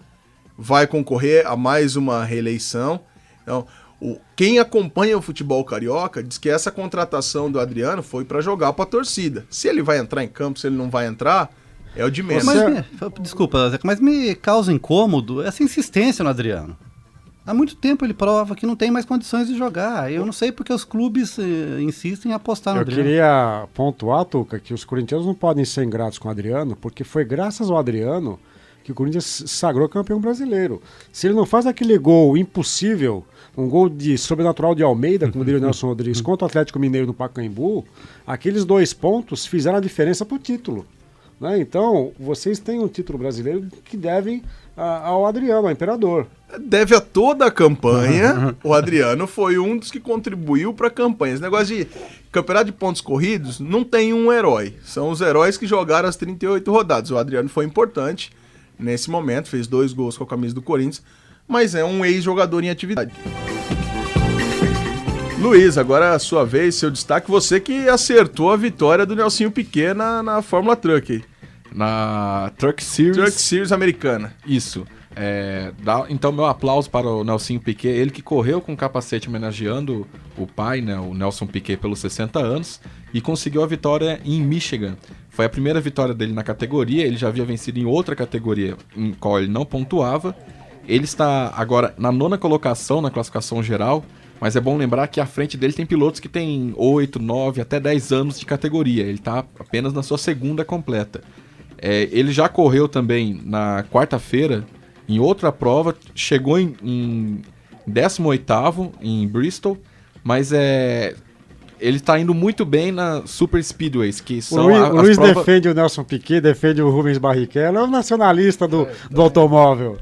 vai concorrer a mais uma reeleição. Então, quem acompanha o futebol carioca diz que essa contratação do Adriano foi para jogar para a torcida. Se ele vai entrar em campo, se ele não vai entrar, é o de menos. Desculpa, mas me causa incômodo essa insistência no Adriano. Há muito tempo ele prova que não tem mais condições de jogar. Eu não sei porque os clubes insistem em apostar no Adriano. Eu queria pontuar, Tuca, que os corintianos não podem ser ingratos com o Adriano, porque foi graças ao Adriano que o Corinthians se sagrou campeão brasileiro. Se ele não faz aquele gol impossível, um gol de sobrenatural de Almeida, como diria o Nelson Rodrigues, contra o Atlético Mineiro no Pacaembu, aqueles 2 pontos fizeram a diferença para o título. Né? Então, vocês têm um título brasileiro que devem ao Adriano, ao Imperador. Deve a toda a campanha. O Adriano foi um dos que contribuiu para a campanha. Esse negócio de campeonato de pontos corridos não tem um herói. São os heróis que jogaram as 38 rodadas. O Adriano foi importante nesse momento, fez 2 gols com a camisa do Corinthians, mas é um ex-jogador em atividade. Luiz, agora é a sua vez, seu destaque. Você que acertou a vitória do Nelsinho Piquet na Fórmula Truck. Na Truck Series americana. Isso. Então, meu aplauso para o Nelsinho Piquet, ele que correu com o capacete homenageando o pai, né, o Nelson Piquet, pelos 60 anos, e conseguiu a vitória em Michigan. Foi a primeira vitória dele na categoria, ele já havia vencido em outra categoria em qual ele não pontuava. Ele está agora na 9ª colocação na classificação geral, mas é bom lembrar que à frente dele tem pilotos que têm 8, 9, até 10 anos de categoria. Ele está apenas na sua 2ª completa. Ele já correu também na quarta-feira em outra prova, chegou em 18º em Bristol, mas ele tá indo muito bem na Super Speedways, que são o Luiz defende o Nelson Piquet, defende o Rubens Barrichello, é o nacionalista do automóvel.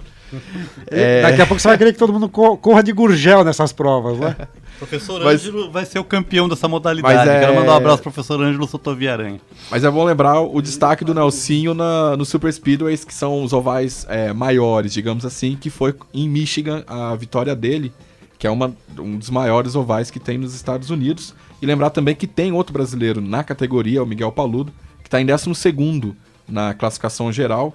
Daqui a pouco você vai querer que todo mundo corra de Gurgel nessas provas, né? Professor Ângelo vai ser o campeão dessa modalidade. Quero mandar um abraço pro professor Ângelo Sotovi Aranha. Mas é bom lembrar o destaque do Nelsinho no Super Speedways, que são os ovais maiores, digamos assim, que foi em Michigan a vitória dele, que é um dos maiores ovais que tem nos Estados Unidos. E lembrar também que tem outro brasileiro na categoria, o Miguel Paludo, que está em 12º na classificação geral.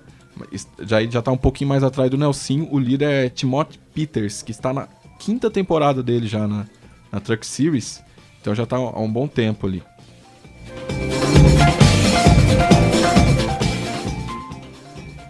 Já está um pouquinho mais atrás do Nelsinho. O líder é Timothy Peters, que está na 5ª temporada dele já na Truck Series. Então já está há um bom tempo ali.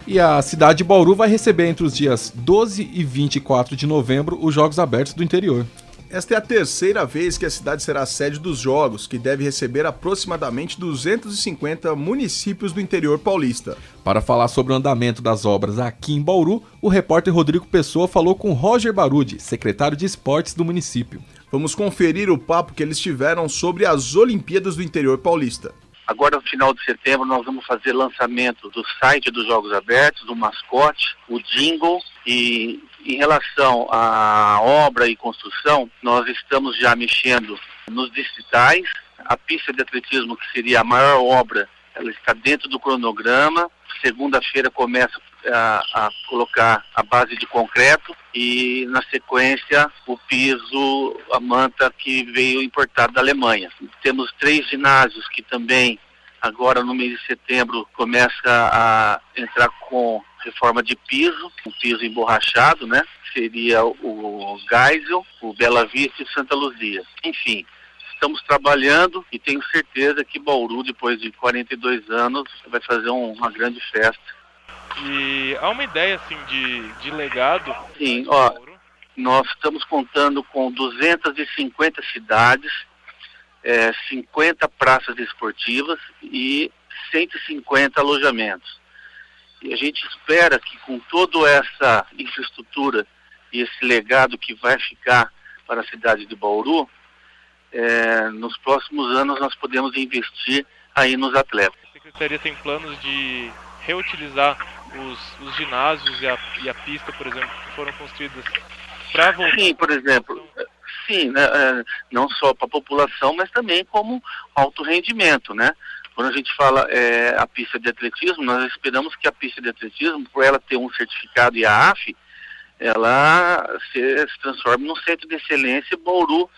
E a cidade de Bauru vai receber entre os dias 12 e 24 de novembro os Jogos Abertos do Interior. Esta é a terceira vez que a cidade será a sede dos Jogos, que deve receber aproximadamente 250 municípios do interior paulista. Para falar sobre o andamento das obras aqui em Bauru, o repórter Rodrigo Pessoa falou com Roger Barudi, secretário de Esportes do município. Vamos conferir o papo que eles tiveram sobre as Olimpíadas do interior paulista. Agora, no final de setembro, nós vamos fazer lançamento do site dos Jogos Abertos, do mascote, o jingle. E em relação à obra e construção, nós estamos já mexendo nos distritais. A pista de atletismo, que seria a maior obra, ela está dentro do cronograma. Segunda-feira começa a colocar a base de concreto e, na sequência, o piso, a manta que veio importada da Alemanha. Temos 3 ginásios que também, agora no mês de setembro, começa a entrar com reforma de piso, um piso emborrachado, né? Seria o Geisel, o Bela Vista e Santa Luzia. Enfim, estamos trabalhando e tenho certeza que Bauru, depois de 42 anos, vai fazer uma grande festa. E há uma ideia, assim, de legado? Sim, ó, nós estamos contando com 250 cidades, 50 praças esportivas e 150 alojamentos. E a gente espera que com toda essa infraestrutura e esse legado que vai ficar para a cidade de Bauru, nos próximos anos nós podemos investir aí nos atletas. A Secretaria tem planos de reutilizar os ginásios e a pista, por exemplo, que foram construídas para voltar? Sim, por exemplo, sim, né, não só para a população, mas também como alto rendimento, né? Quando a gente fala a pista de atletismo, nós esperamos que a pista de atletismo, por ela ter um certificado IAAF, ela se transforme num centro de excelência Bauru,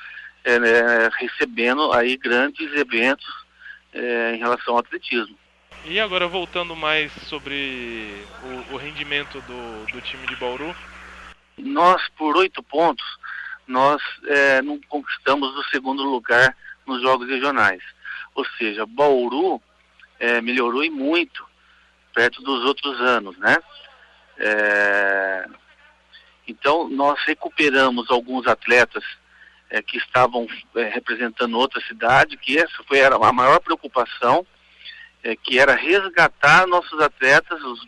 recebendo aí grandes eventos em relação ao atletismo. E agora, voltando mais sobre o rendimento do time de Bauru? Nós, por 8 pontos, nós não conquistamos o 2º lugar nos Jogos Regionais. Ou seja, Bauru melhorou e muito perto dos outros anos, né? Então, nós recuperamos alguns atletas que estavam representando outra cidade, que essa era a maior preocupação, que era resgatar nossos atletas, os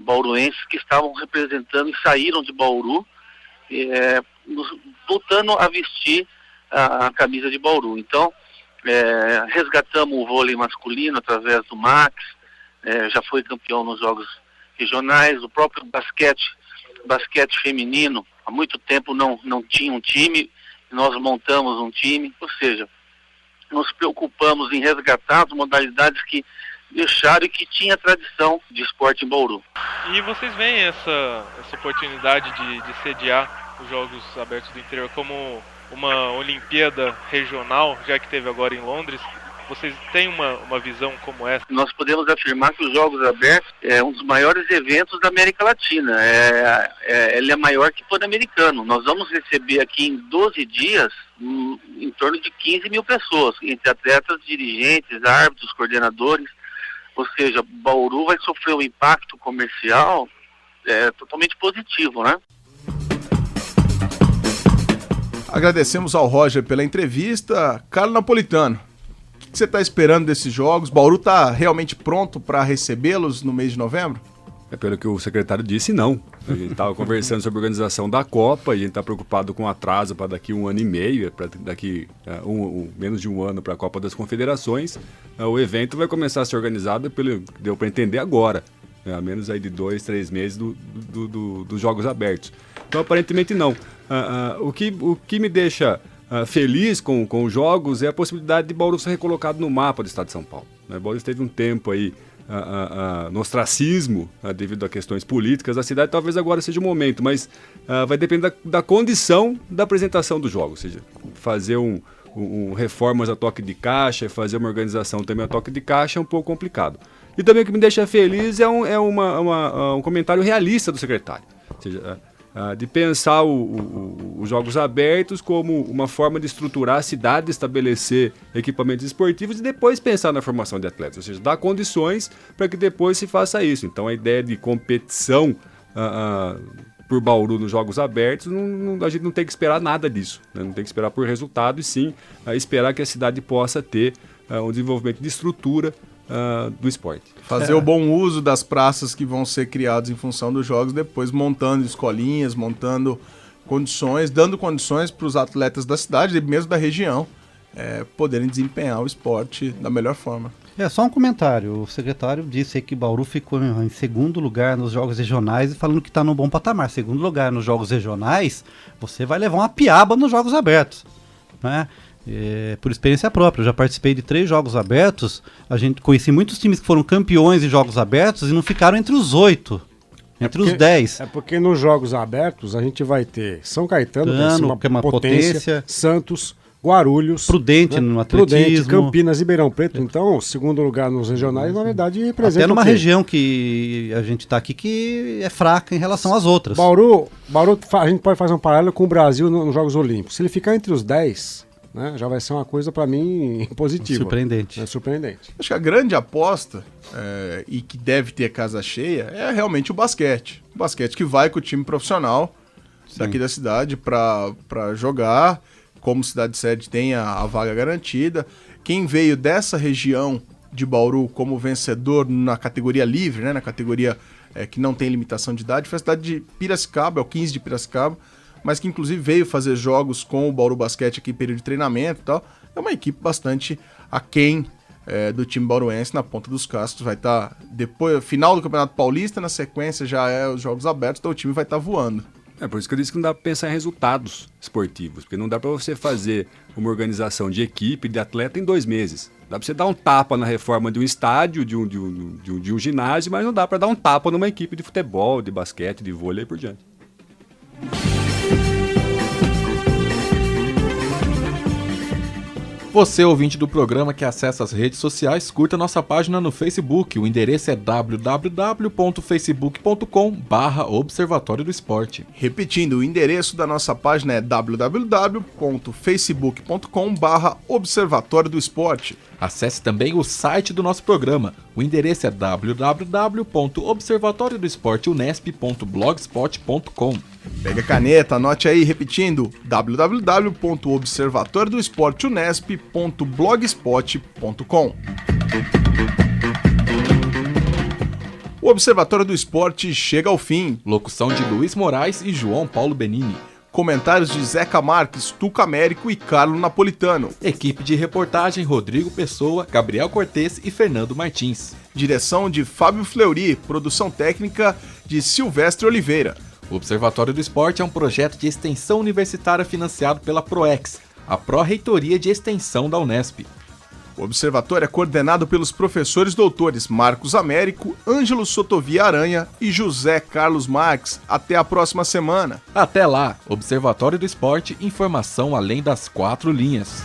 bauruenses que estavam representando e saíram de Bauru, voltando a vestir a camisa de Bauru. Então, resgatamos o vôlei masculino através do Max, já foi campeão nos jogos regionais, o próprio basquete feminino, há muito tempo não tinha um time, nós montamos um time, ou seja, nos preocupamos em resgatar as modalidades que deixaram e que tinha tradição de esporte em Bauru. E vocês veem essa oportunidade de sediar os Jogos Abertos do Interior como uma Olimpíada regional, já que teve agora em Londres? Vocês têm uma visão como essa? Nós podemos afirmar que os Jogos Abertos é um dos maiores eventos da América Latina. Ele é maior que o Pan-Americano. Nós vamos receber aqui em 12 dias em torno de 15 mil pessoas, entre atletas, dirigentes, árbitros, coordenadores. Ou seja, Bauru vai sofrer um impacto comercial totalmente positivo, né? Agradecemos ao Roger pela entrevista. Carlos Napolitano, o que que você está esperando desses jogos? Bauru está realmente pronto para recebê-los no mês de novembro? Pelo que o secretário disse, não. A gente estava conversando sobre a organização da Copa e a gente está preocupado com atraso para daqui 1 ano e meio, para daqui menos de um ano para a Copa das Confederações. O evento vai começar a ser organizado, deu para entender agora, a menos aí de 2, 3 meses dos Jogos Abertos. Então, aparentemente, não. O que me deixa feliz com os Jogos é a possibilidade de Bauru ser recolocado no mapa do estado de São Paulo. Bauru esteve um tempo aí no ostracismo devido a questões políticas da cidade, talvez agora seja o momento, mas vai depender da condição da apresentação do jogo, ou seja, fazer reformas a toque de caixa, fazer uma organização também a toque de caixa é um pouco complicado. E também o que me deixa feliz é um comentário realista do secretário, ou seja, de pensar os Jogos Abertos como uma forma de estruturar a cidade, estabelecer equipamentos esportivos e depois pensar na formação de atletas, ou seja, dar condições para que depois se faça isso. Então a ideia de competição por Bauru nos Jogos Abertos, a gente não tem que esperar nada disso, né? Não tem que esperar por resultado e sim esperar que a cidade possa ter um desenvolvimento de estrutura do esporte. Fazer o bom uso das praças que vão ser criadas em função dos jogos, depois montando escolinhas, montando condições, dando condições para os atletas da cidade e mesmo da região poderem desempenhar o esporte da melhor forma. Só um comentário. O secretário disse que Bauru ficou em segundo lugar nos jogos regionais e falando que está num bom patamar. Segundo lugar nos jogos regionais, você vai levar uma piaba nos jogos abertos, né? Por experiência própria, eu já participei de 3 jogos abertos, conheci muitos times que foram campeões em jogos abertos e não ficaram entre os 8, os 10. É porque nos jogos abertos a gente vai ter São Caetano, que é uma potência, Santos, Guarulhos, Prudente, né? No atletismo, Prudente, Campinas, Ribeirão Preto. Então, segundo lugar nos regionais, na verdade, representa até numa região que a gente está aqui que é fraca em relação às outras. Bauru, a gente pode fazer um paralelo com o Brasil nos Jogos Olímpicos. Se ele ficar entre os 10... né, já vai ser uma coisa, para mim, positiva. Surpreendente. Surpreendente. Acho que a grande aposta, e que deve ter casa cheia, é realmente o basquete. O basquete que vai com o time profissional daqui da cidade para jogar, como cidade sede tem a vaga garantida. Quem veio dessa região de Bauru como vencedor na categoria livre, né, na categoria que não tem limitação de idade, foi a cidade de Piracicaba, é o 15 de Piracicaba, mas que inclusive veio fazer jogos com o Bauru Basquete aqui em período de treinamento e tal. É uma equipe bastante aquém do time bauruense, na ponta dos cascos. Vai estar depois, final do Campeonato Paulista, na sequência já os Jogos Abertos, então o time vai estar voando. Por isso que eu disse que não dá para pensar em resultados esportivos, porque não dá para você fazer uma organização de equipe, de atleta em 2 meses. Dá para você dar um tapa na reforma de um estádio, de um ginásio, mas não dá para dar um tapa numa equipe de futebol, de basquete, de vôlei e por diante. Você, ouvinte do programa que acessa as redes sociais, curta nossa página no Facebook. O endereço é www.facebook.com/Observatório do Esporte. Repetindo, o endereço da nossa página é www.facebook.com/Observatório do Esporte. Acesse também o site do nosso programa. O endereço é www.observatoriodoesporteunesp.blogspot.com. Pega a caneta, anote aí, repetindo, www.observatoriodoesporteunesp.blogspot.com. O Observatório do Esporte chega ao fim. Locução de Luiz Moraes e João Paulo Benini. Comentários de Zeca Marques, Tuca Américo e Carlo Napolitano. Equipe de reportagem Rodrigo Pessoa, Gabriel Cortez e Fernando Martins. Direção de Fábio Fleury, produção técnica de Silvestre Oliveira. O Observatório do Esporte é um projeto de extensão universitária financiado pela PROEX, a Pró-Reitoria de Extensão da Unesp. O Observatório é coordenado pelos professores doutores Marcos Américo, Ângelo Sotovia Aranha e José Carlos Marques. Até a próxima semana. Até lá, Observatório do Esporte, informação além das 4 linhas.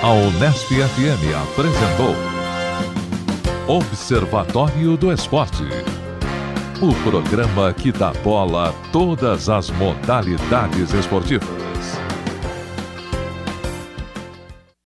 A Unesp FM apresentou Observatório do Esporte. o programa que dá bola a todas as modalidades esportivas.